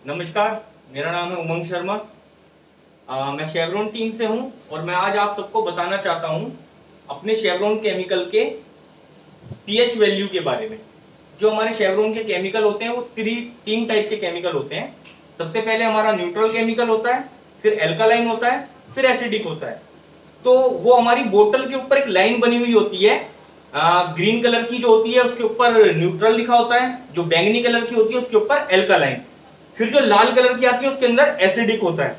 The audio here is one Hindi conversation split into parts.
नमस्कार। मेरा नाम है उमंग शर्मा। मैं शेवरॉन टीम से हूं और मैं आज आप सबको बताना चाहता हूं अपने शेवरॉन केमिकल के पीएच वैल्यू के बारे में। जो हमारे शेवरॉन के केमिकल होते हैं वो तीन टाइप के केमिकल होते हैं। सबसे पहले हमारा न्यूट्रल केमिकल होता है, फिर एल्कालाइन होता है, फिर एसिडिक होता है। तो वो हमारी बोतल के ऊपर एक लाइन बनी हुई होती है, ग्रीन कलर की जो होती है उसके ऊपर न्यूट्रल लिखा होता है, जो बैंगनी कलर की होती है उसके ऊपर एल्कालाइन, फिर जो लाल कलर की आती है उसके अंदर एसिडिक होता है।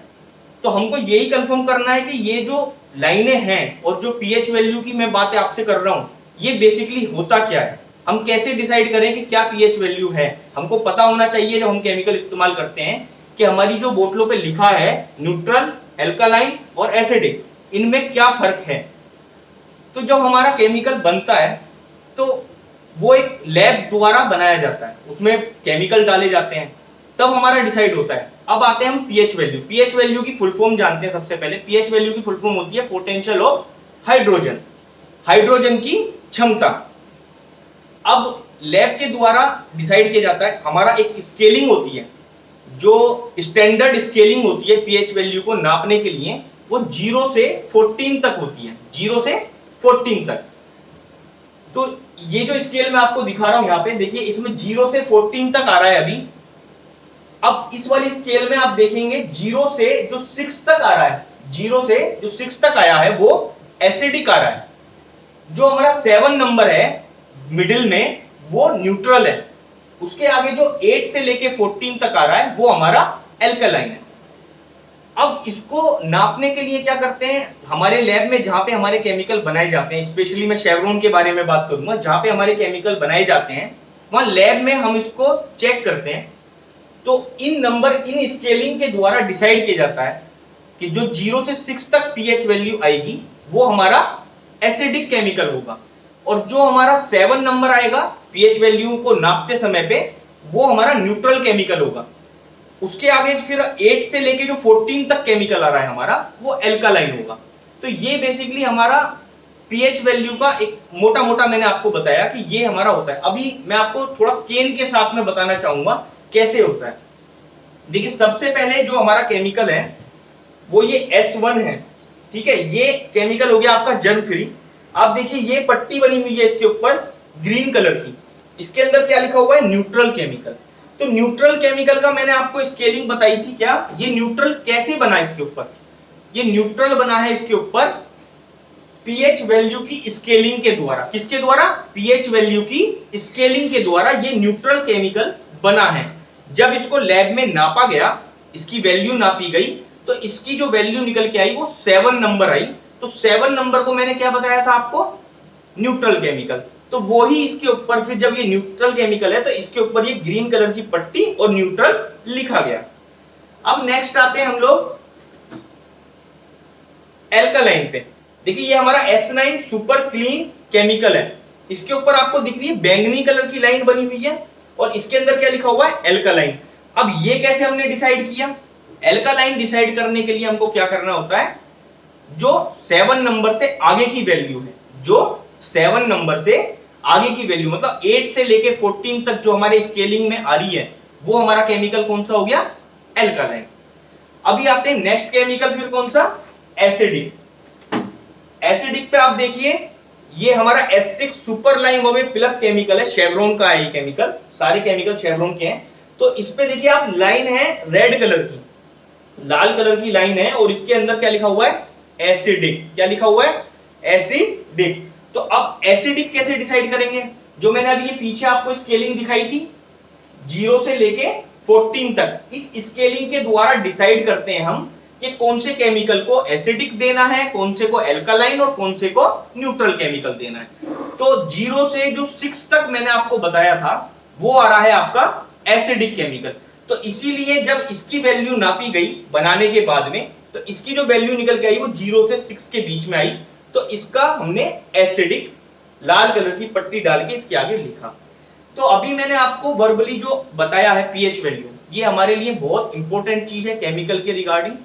तो हमको यही कंफर्म करना है कि ये जो लाइनें हैं और जो पीएच वैल्यू की मैं बातें आपसे कर रहा हूं ये बेसिकली होता क्या है। हम कैसे डिसाइड करें कि क्या पीएच वैल्यू है। हमको पता होना चाहिए जब हम केमिकल इस्तेमाल करते हैं कि हमारी जो बोतलों पे लिखा है न्यूट्रल, एल्कालाइन और एसिडिक, इनमें क्या फर्क है। तो जब हमारा केमिकल बनता है तो वो एक लैब द्वारा बनाया जाता है, उसमें केमिकल डाले जाते हैं, तब हमारा डिसाइड होता है। अब आते हैं हम पीएच वैल्यू। पीएच वैल्यू की फुल फॉर्म जानते हैं। सबसे पहले पीएच वैल्यू की फुल फॉर्म होती है पोटेंशियल ऑफ हाइड्रोजन, हाइड्रोजन की क्षमता। अब लैब के द्वारा डिसाइड किया जाता है। हमारा एक स्केलिंग होती है, जो स्टैंडर्ड स्केलिंग होती है पीएच वैल्यू को नापने के लिए, वो 0 से 14 तक होती है। 0 से 14 तक। तो ये जो स्केल मैं आपको दिखा रहा हूं यहां पे देखिए, इसमें 0 से 14 तक आ रहा है अभी। अब इस वाली स्केल में आप देखेंगे 0 से जो 6 तक आ रहा है, 0 से जो 6 तक आया है वो एसिडिक आ रहा है। जो हमारा 7 नंबर है मिडिल में वो न्यूट्रल है। उसके आगे जो 8 से लेके 14 तक आ रहा है वो हमारा एल्कलाइन है। अब इसको नापने के लिए क्या करते हैं, हमारे लैब में जहां पे हमारे केमिकल बनाए जाते हैं, स्पेशली मैं शेवरॉन के बारे में बात करूंगा, जहां पे हमारे केमिकल बनाए जाते हैं वहां लैब में हम इसको चेक करते हैं। तो इन नंबर, इन स्केलिंग के द्वारा डिसाइड किया जाता है कि जो 0 से 6 तक पीएच वैल्यू आएगी वो हमारा एसिडिक केमिकल होगा, और जो हमारा 7 नंबर आएगा पीएच वैल्यू को नापते समय पे वो हमारा न्यूट्रल केमिकल होगा। उसके आगे फिर 8 से लेके जो 14 तक केमिकल आ रहा है हमारा वो एल्कालाइन होगा। तो ये बेसिकली हमारा पीएच वैल्यू का एक मोटा मोटा मैंने आपको बताया कि ये हमारा होता है। अभी मैं आपको थोड़ा केन के साथ में बताना चाहूंगा कैसे होता है। देखिए सबसे पहले जो हमारा केमिकल है वो ये S1 है, ठीक है। ये केमिकल हो गया आपका जर्म फ्री। आप देखिए ये पट्टी बनी हुई है इसके ऊपर ग्रीन कलर की, इसके अंदर क्या लिखा हुआ है, न्यूट्रल केमिकल। तो न्यूट्रल केमिकल का मैंने आपको स्केलिंग बताई थी। क्या ये न्यूट्रल कैसे बना, इसके ऊपर ये न्यूट्रल बना है इसके ऊपर पीएच वैल्यू की स्केलिंग के द्वारा। किसके द्वारा, पीएच वैल्यू की स्केलिंग के द्वारा ये न्यूट्रल केमिकल बना है। जब इसको लैब में नापा गया, इसकी वैल्यू नापी गई, तो इसकी जो वैल्यू निकल के आई वो 7 नंबर आई। तो 7 नंबर को मैंने क्या बताया था आपको, न्यूट्रल केमिकल। तो वो ही इसके ऊपर फिर जब ये न्यूट्रल केमिकल है तो इसके ऊपर ये ग्रीन कलर की पट्टी और न्यूट्रल लिखा गया। अब नेक्स्ट आते हैं हम लोग एल्कालाइन पे। देखिए ये हमारा S9 सुपर क्लीन केमिकल है। इसके ऊपर आपको दिख रही है बैंगनी कलर की लाइन बनी हुई है और इसके अंदर क्या लिखा हुआ है, एल्कालाइन। अब ये कैसे हमने डिसाइड किया, एल्कालाइन डिसाइड करने के लिए हमको क्या करना होता है, जो 7 नंबर से आगे की वैल्यू है, जो 7 नंबर से आगे की वैल्यू मतलब 8 से लेके 14 तक जो हमारे स्केलिंग में आ रही है वो हमारा केमिकल कौन सा हो गया, एल्कालाइन। अभी आते हैं नेक्स्ट केमिकल, फिर कौन सा, एसिडिक। एसिडिक पे आप देखिए ये हमारा S6 super lime plus chemical है, शेवरॉन का है ये केमिकल, सारे केमिकल शेवरॉन के हैं। तो इस पे देखिए आप लाइन है रेड कलर की, लाल कलर की लाइन है और इसके अंदर क्या लिखा हुआ है, एसिडिक। क्या लिखा हुआ है, एसिडिक। तो अब एसिडिक कैसे डिसाइड करेंगे, जो मैंने अभी ये पीछे आपको स्केलिंग दिखाई थी 0 से लेके 14 तक, इस स्केलिंग के द्वारा डिसाइड करते हैं हम कि कौन से केमिकल को एसिडिक देना है, कौन से को एल्कालाइन और कौन से को न्यूट्रल केमिकल देना है। तो 0 से जो 6 तक मैंने आपको बताया था वो आ रहा है आपका एसिडिक केमिकल। तो इसीलिए जब इसकी वैल्यू नापी गई बनाने के बाद में, तो इसकी जो वैल्यू निकल के आई वो 0 से 6 के बीच में आई। तो इसका हमने एसिडिक लाल कलर की पट्टी डाल के इसके आगे लिखा। तो अभी मैंने आपको वर्बली जो बताया है पीएच वैल्यू, ये हमारे लिए बहुत इंपॉर्टेंट चीज है केमिकल के रिगार्डिंग,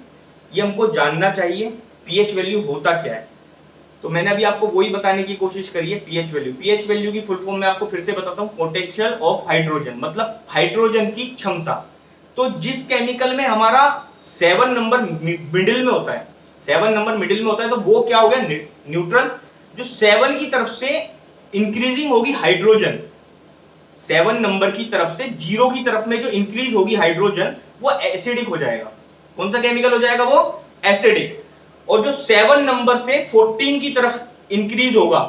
ये हमको जानना चाहिए पीएच वैल्यू होता क्या है। तो मैंने अभी आपको वही बताने की कोशिश करी है पीएच वैल्यू। पीएच वैल्यू की फुल फॉर्म मैं आपको फिर से बताता हूं, पोटेंशियल ऑफ हाइड्रोजन, मतलब हाइड्रोजन की क्षमता। तो जिस केमिकल में हमारा 7 नंबर मिडिल में होता है, 7 नंबर मिडिल में होता है, तो वो क्या हो गया, न्यूट्रल। जो 7 की तरफ से इंक्रीजिंग होगी हाइड्रोजन, 7 नंबर की तरफ से 0 की तरफ में जो इंक्रीज होगी हाइड्रोजन, वो एसिडिक हो जाएगा। कौन सा केमिकल हो जाएगा, वो एसिडिक। और जो 7 नंबर से 14 की तरफ इंक्रीज होगा,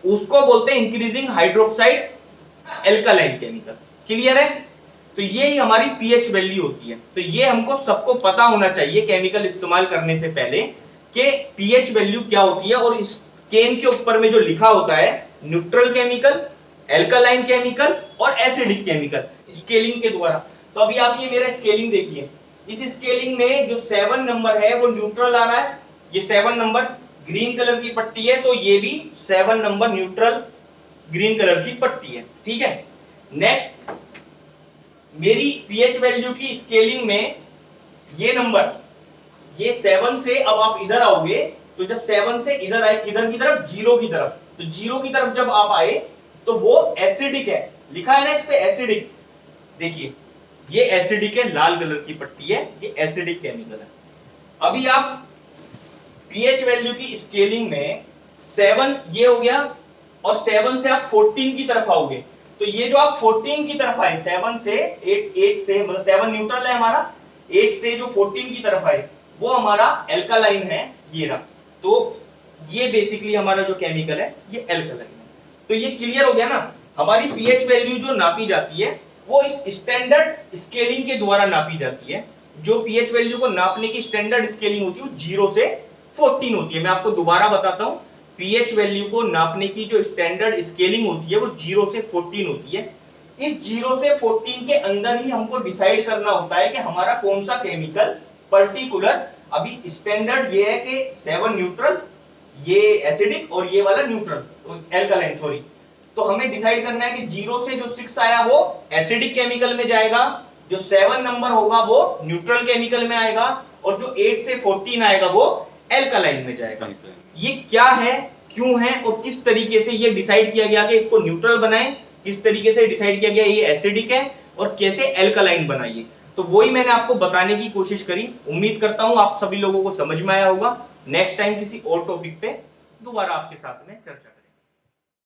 उसको बोलते हैं increasing hydroxide alkaline chemical. Clear है? तो ये ही हमारी पीएच वैल्यू होती है। तो ये हमको सबको पता होना चाहिए केमिकल इस्तेमाल करने से पहले कि पीएच वैल्यू क्या होती है। और इस केन के ऊपर में जो लिखा होता है, न्यूट्रल केमिकल, एल्कालाइन केमिकल और एसिडिक केमिकल, स्केलिंग के द्वारा। तो अभी आप ये मेरा स्केलिंग देखिए, इस स्केलिंग में जो 7 नंबर है वो न्यूट्रल आ रहा है, ये 7 नंबर ग्रीन कलर की पट्टी है, तो ये भी 7 नंबर न्यूट्रल ग्रीन कलर की पट्टी है। ठीक है, नेक्स्ट मेरी पीएच वैल्यू की स्केलिंग में ये नंबर, ये 7 से अब आप इधर आओगे, तो जब 7 से इधर आए, किधर की तरफ, 0 की तरफ, तो 0 की तरफ जब आप आए तो वो एसिडिक है, लिखा है ना इस पे एसिडिक। देखिए ये एसिडिक है, लाल कलर की पट्टी है, ये एसिडिक केमिकल है। अभी आप पीएच वैल्यू की स्केलिंग में 7 ये हो गया, और 7 से आप 14 की तरफ आओगे, तो ये जो आप 14 की तरफ आए, 7 से 8 से, मतलब 7 न्यूट्रल है हमारा, 8 से जो 14 की तरफ आए वो हमारा एल्कालाइन है, ये रहा। तो ये बेसिकली हमारा जो केमिकल है ये एल्कालाइन है। तो ये क्लियर हो गया ना। हमारी पीएच वैल्यू जो नापी जाती है वो इस स्टैंडर्ड स्केलिंग के द्वारा नापी जाती है। जो पीएच वैल्यू को नापने की स्टैंडर्ड स्केलिंग होती है वो 0 से 14 होती है। मैं आपको दोबारा बताता हूं, पीएच वैल्यू को नापने की जो स्टैंडर्ड स्केलिंग होती है वो 0 से 14 होती है। इस 0 से 14 के अंदर ही हमको डिसाइड करना होता है कि हमारा कौन सा केमिकल पर्टिकुलर, अभी स्टैंडर्ड ये है कि 7 न्यूट्रल, ये एसिडिक और ये वाला न्यूट्रल एल्कालाइन, सॉरी। तो हमें डिसाइड करना है कि 0 से जो 6 आया वो एसिडिक केमिकल में जाएगा, जो 7 नंबर होगा वो न्यूट्रल केमिकल में आएगा, और जो 8 से 14 आएगा वो एल्कालाइन में जाएगा। ये क्या है, क्यों है और किस तरीके से ये डिसाइड किया गया कि इसको न्यूट्रल बनाएं, किस तरीके से डिसाइड किया गया ये एसिडिक है, और कैसे एल्कालाइन बनाइए, तो वही मैंने आपको बताने की कोशिश करी। उम्मीद करता हूं आप सभी लोगों को समझ में आया होगा। नेक्स्ट टाइम किसी और टॉपिक पे दोबारा आपके साथ में चर्चा